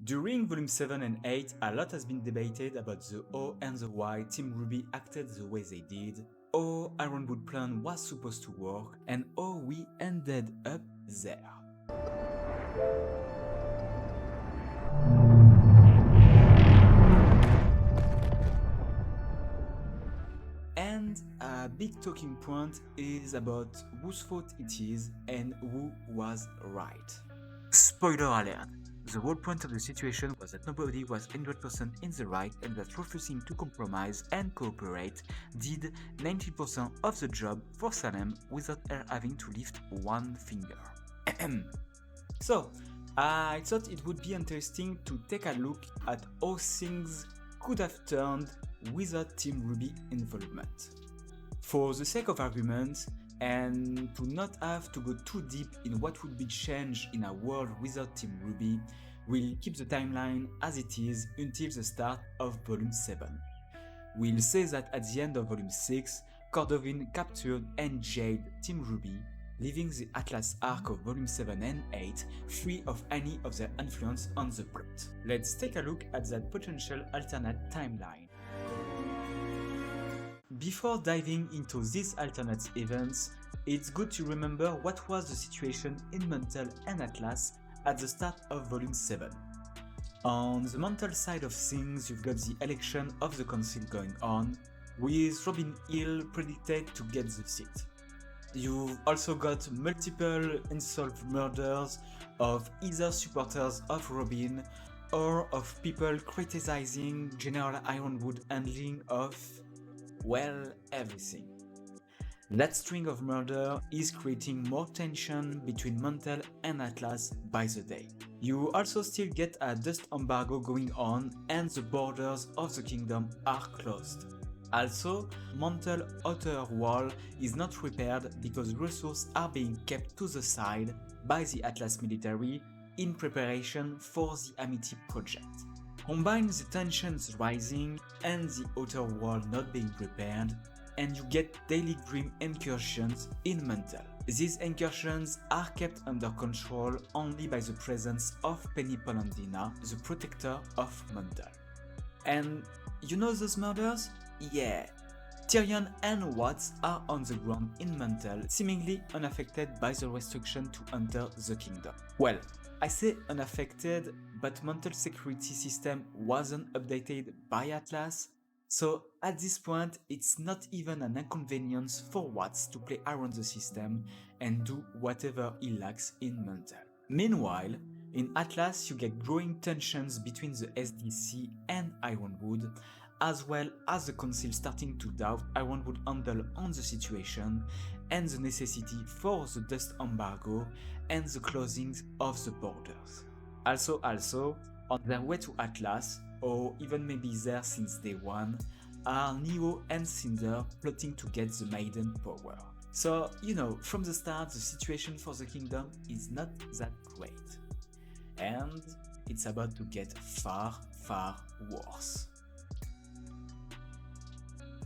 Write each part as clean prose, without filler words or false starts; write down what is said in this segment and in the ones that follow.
During Volume 7 and 8, a lot has been debated about the how and the why Team RWBY acted the way they did, how Ironwood plan was supposed to work, and how we ended up there. And a big talking point is about whose fault it is and who was right. Spoiler alert! The whole point of the situation was that nobody was 100% in the right and that refusing to compromise and cooperate did 90% of the job for Salem without her having to lift one finger. So, I thought it would be interesting to take a look at how things could have turned without Team RWBY involvement. For the sake of argument, and to not have to go too deep in what would be changed in a world without Team RWBY, we'll keep the timeline as it is until the start of Volume 7. We'll say that at the end of Volume 6, Cordovin captured and jailed Team RWBY, leaving the Atlas arc of Volume 7 and 8 free of any of their influence on the plot. Let's take a look at that potential alternate timeline. Before diving into these alternate events, it's good to remember what was the situation in Mantle and Atlas at the start of Volume 7. On the Mantle side of things, you've got the election of the council going on, with Robin Hill predicted to get the seat. You've also got multiple unsolved murders of either supporters of Robin or of people criticizing General Ironwood handling of, well, everything. That string of murder is creating more tension between Mantle and Atlas by the day. You also still get a dust embargo going on and the borders of the kingdom are closed. Also, Mantle outer wall is not repaired because resources are being kept to the side by the Atlas military in preparation for the Amity project. Combine the tensions rising and the outer wall not being repaired, and you get daily grimm incursions in Mantle. These incursions are kept under control only by the presence of Penny Polendina, the protector of Mantle. And you know those murders? Yeah. Tyrion and Watts are on the ground in Mantle, seemingly unaffected by the restriction to enter the kingdom. Well, I say unaffected, but Mantle's security system wasn't updated by Atlas, so at this point it's not even an inconvenience for Watts to play around the system and do whatever he likes in Mantle. Meanwhile, in Atlas you get growing tensions between the SDC and Ironwood, as well as the council starting to doubt Ironwood's handle on the situation and the necessity for the dust embargo and the closing of the borders. Also, on their way to Atlas, or even maybe there since day one, are Neo and Cinder plotting to get the Maiden power. So, you know, from the start the situation for the kingdom is not that great. And it's about to get far, far worse.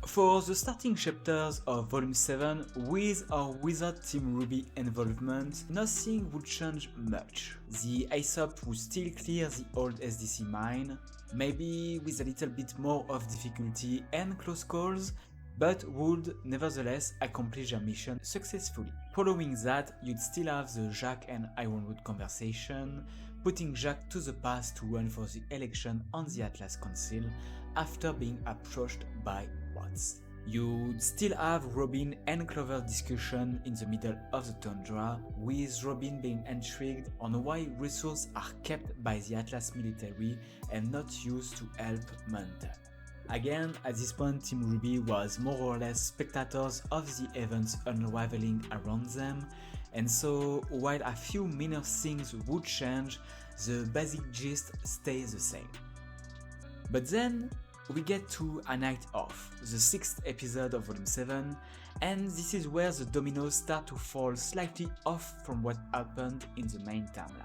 For the starting chapters of Volume 7, with or without Team RWBY involvement, nothing would change much. The Aesop would still clear the old SDC mine, maybe with a little bit more of difficulty and close calls, but would nevertheless accomplish their mission successfully. Following that, you'd still have the Jack and Ironwood conversation, putting Jack to the pass to run for the election on the Atlas Council after being approached by Watts. You'd still have Robin and Clover's discussion in the middle of the tundra, with Robin being intrigued on why resources are kept by the Atlas military and not used to help Mantle. Again, at this point Team RWBY was more or less spectators of the events unraveling around them, and so while a few minor things would change, the basic gist stays the same. But then we get to A Night Off, the 6th episode of Volume 7, and this is where the dominoes start to fall slightly off from what happened in the main timeline.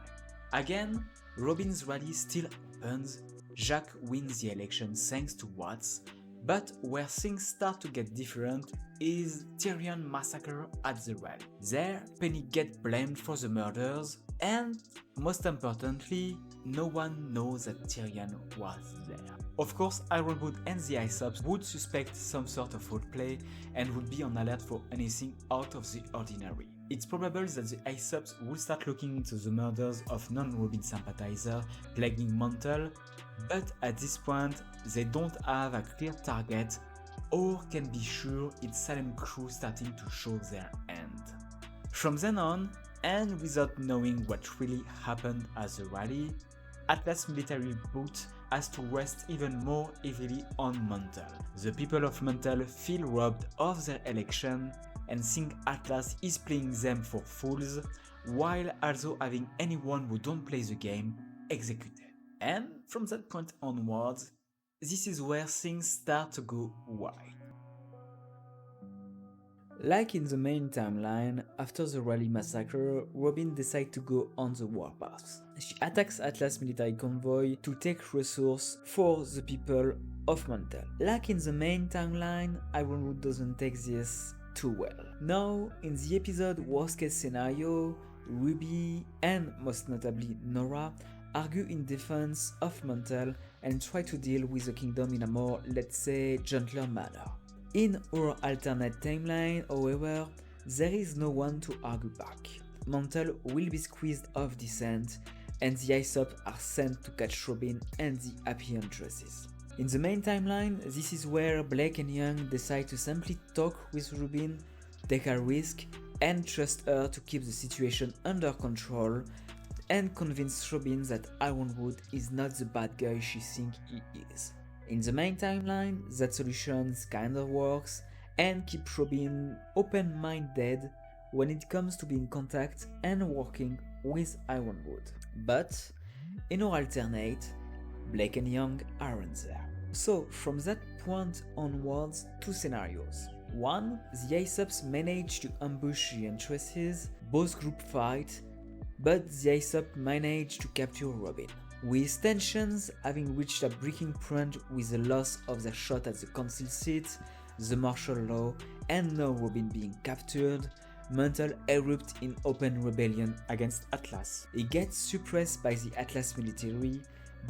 Again, Robin's rally still happens, Jack wins the election thanks to Watts, but where things start to get different is Tyrion massacre at the rally. There, Penny gets blamed for the murders, and most importantly, no one knows that Tyrion was there. Of course, Ironwood and the Aesopes would suspect some sort of foul play and would be on alert for anything out of the ordinary. It's probable that the Aesopes would start looking into the murders of non-Robin sympathizers plaguing Mantle, but at this point, they don't have a clear target or can be sure it's Salem crew starting to show their end. From then on, and without knowing what really happened at the rally, Atlas military boot has to rest even more heavily on Mantle. The people of Mantle feel robbed of their election and think Atlas is playing them for fools, while also having anyone who don't play the game executed. And from that point onwards, this is where things start to go wild. Like in the main timeline, after the Rally massacre, Robin decides to go on the warpath. She attacks Atlas military convoy to take resources for the people of Mantle. Like in the main timeline, Ironwood doesn't take this too well. Now, in the episode worst case scenario, RWBY and most notably Nora argue in defense of Mantle and try to deal with the kingdom in a more, let's say, gentler manner. In our alternate timeline, however, there is no one to argue back. Mantle will be squeezed off descent, and the Aesopes are sent to catch Robin and the Happy Huntresses. In the main timeline, this is where Blake and Young decide to simply talk with Robin, take a risk, and trust her to keep the situation under control, and convince Robin that Ironwood is not the bad guy she thinks he is. In the main timeline, that solution kinda works and keeps Robin open-minded when it comes to being in contact and working with Ironwood. But in our alternate, Blake and Young aren't there. So from that point onwards, two scenarios. One, the Aesopes manage to ambush the Huntresses, both groups fight, but the Aesopes manage to capture Robin. With tensions having reached a breaking point with the loss of their shot at the council seat, the martial law, and now Robin being captured, Mantle erupts in open rebellion against Atlas. He gets suppressed by the Atlas military,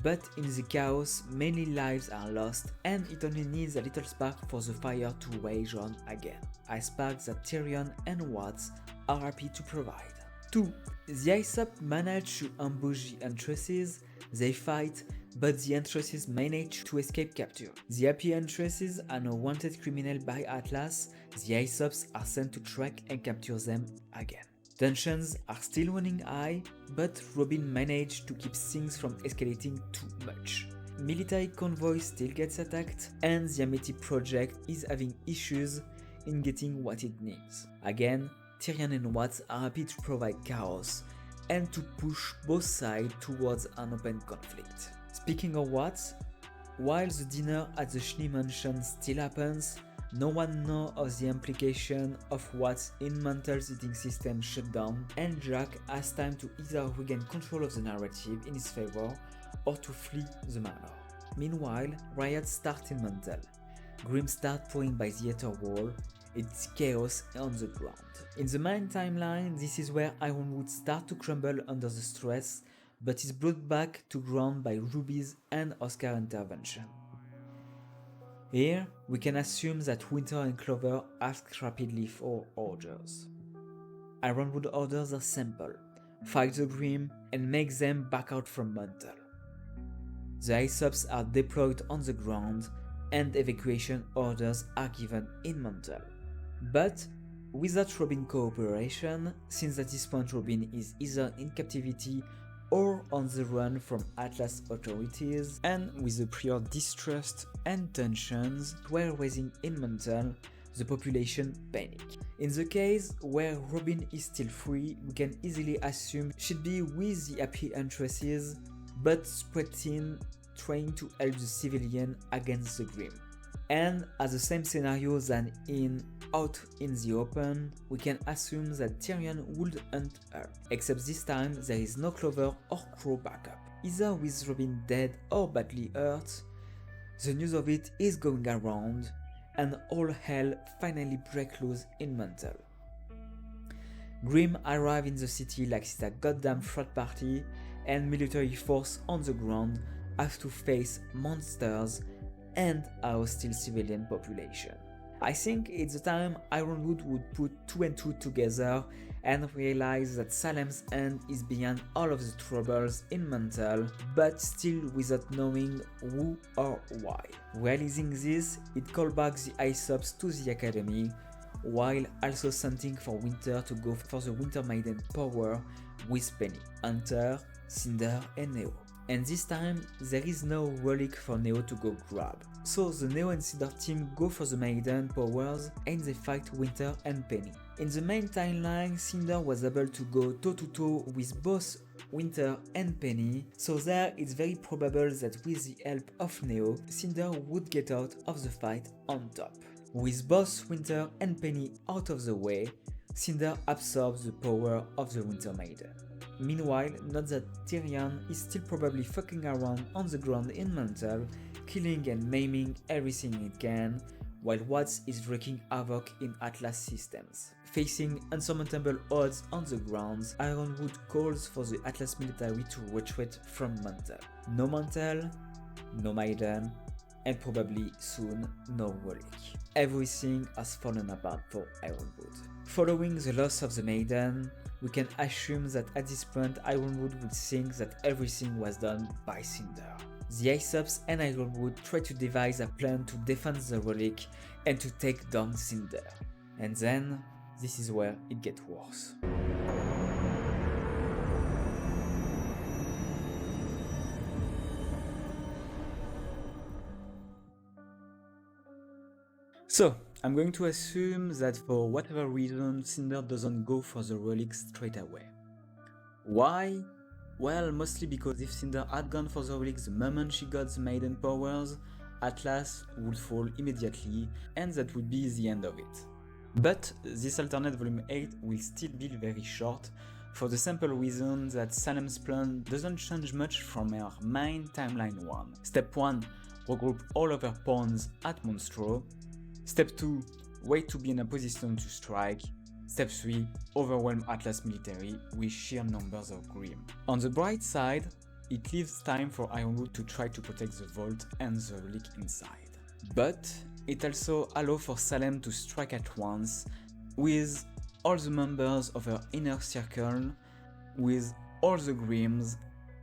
but in the chaos many lives are lost and it only needs a little spark for the fire to rage on again, a spark that Tyrion and Watts are happy to provide. 2. The Aesopes manage to ambush the Huntresses. They fight, but the Huntresses manage to escape capture. The Happy Huntresses are now wanted criminal by Atlas. The Aesopes are sent to track and capture them again. Tensions are still running high, but Robin managed to keep things from escalating too much. Military convoy still gets attacked, and the Amity project is having issues in getting what it needs. Again, Tyrion and Watts are happy to provide chaos and to push both sides towards an open conflict. Speaking of Watts, while the dinner at the Schnee Mansion still happens, no one knows of the implication of Watts in Mantle's eating system shutdown, and Jack has time to either regain control of the narrative in his favor or to flee the manor. Meanwhile, riots start in Mantle. Grimm starts pouring by the outer wall. It's chaos on the ground. In the main timeline, this is where Ironwood starts to crumble under the stress, but is brought back to ground by RWBY's and Oscar intervention. Here, we can assume that Winter and Clover ask rapidly for orders. Ironwood orders are simple: fight the Grimm and make them back out from Mantle. The Aesopes are deployed on the ground and evacuation orders are given in Mantle. But without Robin cooperation, since at this point Robin is either in captivity or on the run from Atlas authorities, and with the prior distrust and tensions were rising in Mantle, the population panic. In the case where Robin is still free, we can easily assume she'd be with the Happy Huntresses, but spread thin, trying to help the civilian against the Grimm. And as the same scenario than in Out in the Open, we can assume that Tyrion would hunt her, except this time there is no Clover or Crow backup. Either with Robin dead or badly hurt, the news of it is going around, and all hell finally breaks loose in Mantle. Grimm arrive in the city like it's a goddamn frat party, and military force on the ground have to face monsters and a hostile civilian population. I think it's the time Ironwood would put 2 and 2 together and realize that Salem's end is behind all of the troubles in mental, but still without knowing who or why. Realizing this, it called back the Aesops to the academy, while also sending for Winter to go for the Winter Maiden power with Penny, Hunter, Cinder and Neo. And this time, there is no relic for Neo to go grab. So the Neo and Cinder team go for the Maiden powers and they fight Winter and Penny. In the main timeline, Cinder was able to go toe-to-toe with both Winter and Penny, so there it's very probable that with the help of Neo, Cinder would get out of the fight on top. With both Winter and Penny out of the way, Cinder absorbs the power of the Winter Maiden. Meanwhile, note that Tyrion is still probably fucking around on the ground in mental, killing and maiming everything it can, while Watts is wreaking havoc in Atlas systems. Facing unsurmountable odds on the grounds, Ironwood calls for the Atlas military to retreat from Mantle. No Mantle, no Maiden, and probably soon no relic. Everything has fallen apart for Ironwood. Following the loss of the Maiden, we can assume that at this point Ironwood would think that everything was done by Cinder. The Aesops and Ironwood try to devise a plan to defend the relic and to take down Cinder. And then, this is where it gets worse. So, I'm going to assume that for whatever reason, Cinder doesn't go for the relic straight away. Why? Well, mostly because if Cinder had gone for the relic the moment she got the Maiden powers, Atlas would fall immediately, and that would be the end of it. But this alternate volume 8 will still be very short, for the simple reason that Salem's plan doesn't change much from her main timeline 1. Step 1, regroup all of her pawns at Monstro. Step 2, wait to be in a position to strike. Step 3, overwhelm Atlas military with sheer numbers of grimm. On the bright side, it leaves time for Ironwood to try to protect the vault and the relic inside. But it also allows for Salem to strike at once with all the members of her inner circle, with all the grimms,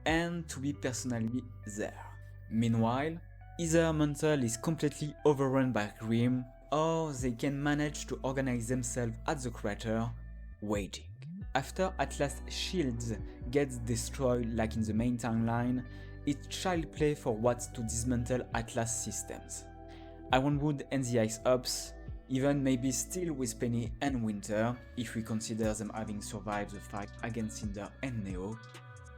and to be personally there. Meanwhile, either Mantle is completely overrun by grimm, or they can manage to organize themselves at the crater, waiting. After Atlas' shields gets destroyed like in the main timeline, it's child play for Watts to dismantle Atlas systems. Ironwood and the Aesops, even maybe still with Penny and Winter, if we consider them having survived the fight against Cinder and Neo,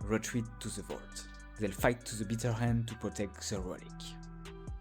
retreat to the vault. They'll fight to the bitter end to protect the relic.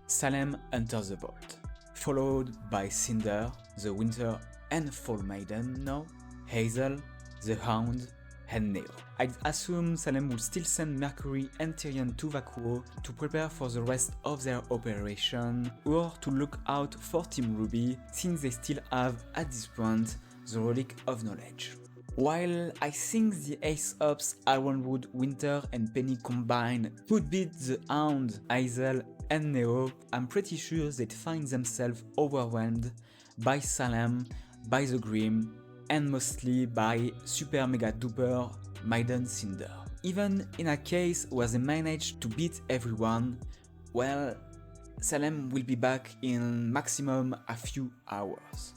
Salem enters the vault, followed by Cinder, the Winter and Fall Maiden now, Hazel, the Hound, and Neo. I'd assume Salem will still send Mercury and Tyrion to Vacuo to prepare for the rest of their operation, or to look out for Team RWBY, since they still have, at this point, the Relic of Knowledge. While I think the Aesops, Ironwood, Winter and Penny combined could beat the Hound, Hazel and Neo, I'm pretty sure they'd find themselves overwhelmed by Salem, by the Grimm, and mostly by super mega duper Maiden Cinder. Even in a case where they manage to beat everyone, well, Salem will be back in maximum a few hours.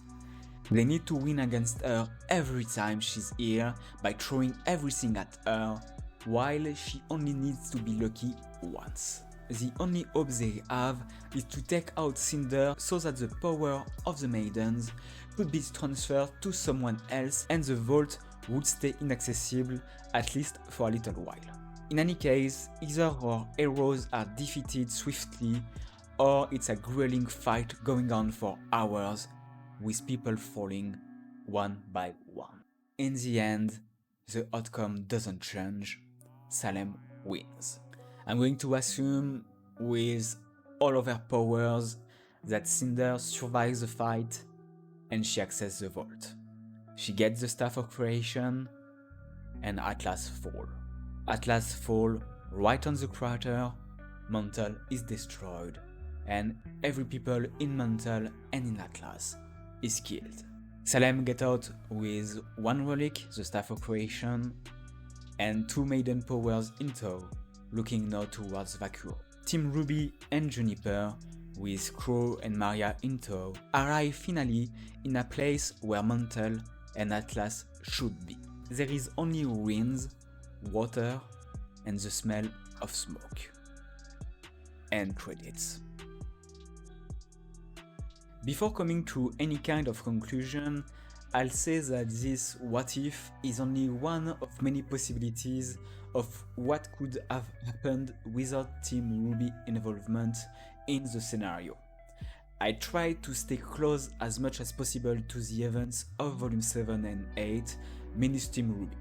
They need to win against her every time she's here by throwing everything at her, while she only needs to be lucky once. The only hope they have is to take out Cinder so that the power of the Maidens could be transferred to someone else and the vault would stay inaccessible, at least for a little while. In any case, either our heroes are defeated swiftly, or it's a grueling fight going on for hours, with people falling one by one. In the end, the outcome doesn't change, Salem wins. I'm going to assume, with all of her powers, that Cinder survives the fight and she accesses the vault. She gets the Staff of Creation and Atlas fall. Atlas fall right on the crater, Mantle is destroyed, and every people in Mantle and in Atlas is killed. Salem get out with one relic, the Staff of Creation, and 2 Maiden Powers in tow, looking now towards Vacuo. Team RWBY and Juniper, with Crow and Maria in tow, arrive finally in a place where Mantle and Atlas should be. There is only ruins, water, and the smell of smoke. End credits. Before coming to any kind of conclusion, I'll say that this what if is only one of many possibilities of what could have happened without Team RWBY involvement in the scenario. I tried to stay close as much as possible to the events of Volume 7 and 8, minus Team RWBY.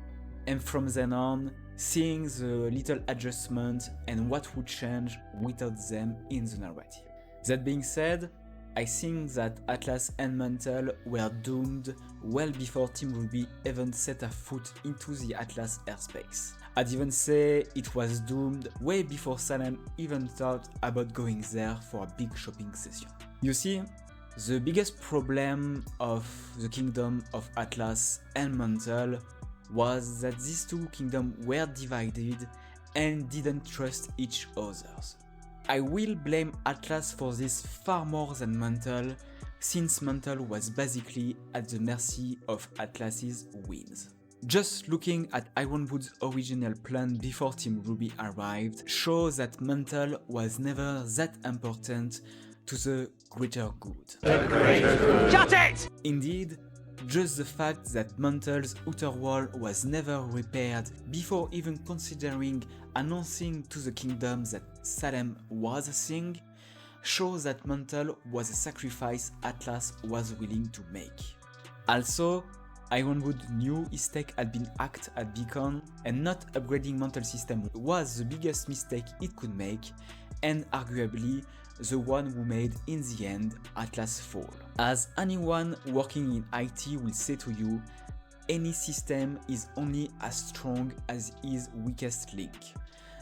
And from then on, seeing the little adjustment and what would change without them in the narrative. That being said, I think that Atlas and Mantle were doomed well before Team RWBY even set a foot into the Atlas airspace. I'd even say it was doomed way before Salem even thought about going there for a big shopping session. You see, the biggest problem of the kingdom of Atlas and Mantle was that these two kingdoms were divided and didn't trust each other. I will blame Atlas for this far more than Mantle, since Mantle was basically at the mercy of Atlas's wins. Just looking at Ironwood's original plan before Team RWBY arrived shows that Mantle was never that important to the greater good. The greater good. Shut it! Indeed, just the fact that Mantle's outer wall was never repaired before even considering announcing to the kingdom that Salem was a thing shows that Mantle was a sacrifice Atlas was willing to make. Also, Ironwood knew his tech had been hacked at Beacon, and not upgrading Mantle system was the biggest mistake it could make, and arguably the one who made in the end Atlas fall. As anyone working in IT will say to you, any system is only as strong as its weakest link.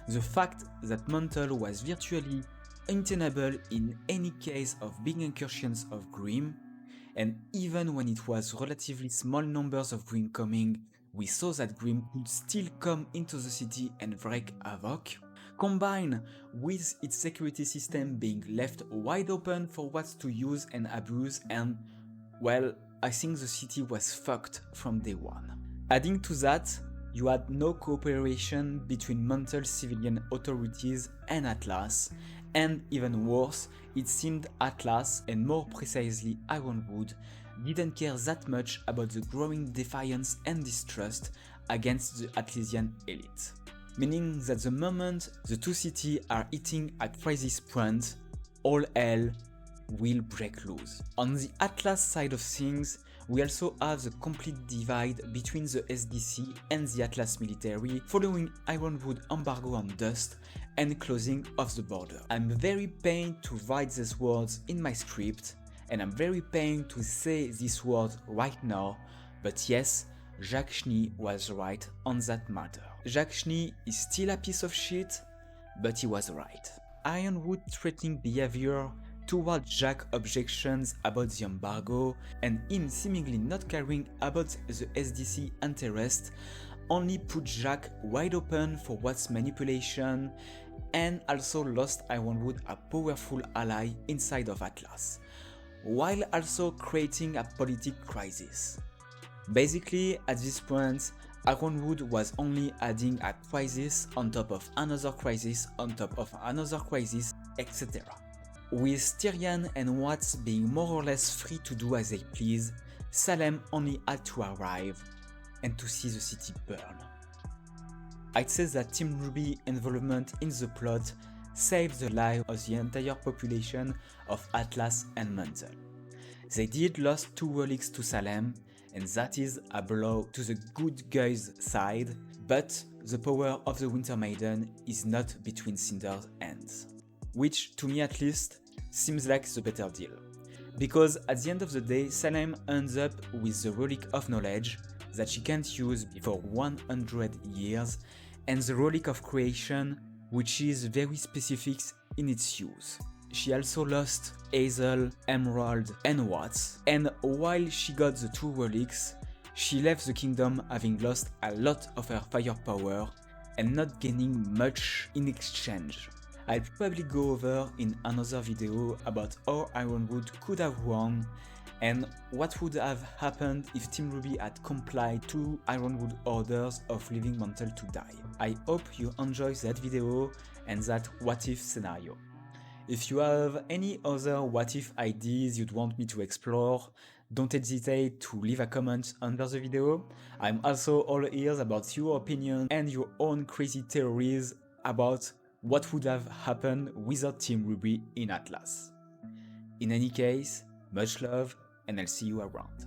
The fact that Mantle was virtually untenable in any case of big incursions of Grimm, and even when it was relatively small numbers of Grimm coming, we saw that Grimm could still come into the city and wreak havoc, combined with its security system being left wide open for what's to use and abuse, and, well, I think the city was fucked from day one. Adding to that, you had no cooperation between Mantle civilian authorities and Atlas, and even worse, it seemed Atlas, and more precisely Ironwood, didn't care that much about the growing defiance and distrust against the Atlasian elite. Meaning that the moment the two cities are hitting a crisis point, all hell will break loose. On the Atlas side of things, we also have the complete divide between the SDC and the Atlas military following Ironwood embargo on Dust and closing of the border. I'm very pained to write these words in my script, and I'm very pained to say these words right now, but yes, Jacques Schnee was right on that matter. Jacques Schnee is still a piece of shit, but he was right. Ironwood threatening behavior toward Jacques' objections about the embargo and him seemingly not caring about the SDC interest only put Jacques wide open for what's manipulation, and also lost Ironwood a powerful ally inside of Atlas, while also creating a political crisis. Basically, at this point, Ironwood was only adding a crisis on top of another crisis on top of another crisis, etc. With Tyrian and Watts being more or less free to do as they please, Salem only had to arrive and to see the city burn. I'd say that Team RWBY involvement in the plot saved the life of the entire population of Atlas and Mantle. They did lose 2 relics to Salem, and that is a blow to the good guys' side, but the power of the Winter Maiden is not between Cinder's hands. Which, to me at least, seems like the better deal. Because at the end of the day, Salem ends up with the Relic of Knowledge that she can't use before 100 years, and the relic of creation, which is very specific in its use. She also lost Hazel, Emerald, and Watts, and while she got the two relics, she left the kingdom having lost a lot of her firepower and not gaining much in exchange. I'll probably go over in another video about how Ironwood could have won and what would have happened if Team RWBY had complied to Ironwood orders of leaving Mantle to die. I hope you enjoyed that video and that what if scenario. If you have any other what if ideas you'd want me to explore, don't hesitate to leave a comment under the video. I'm also all ears about your opinion and your own crazy theories about what would have happened without Team RWBY in Atlas. In any case, much love and I'll see you around.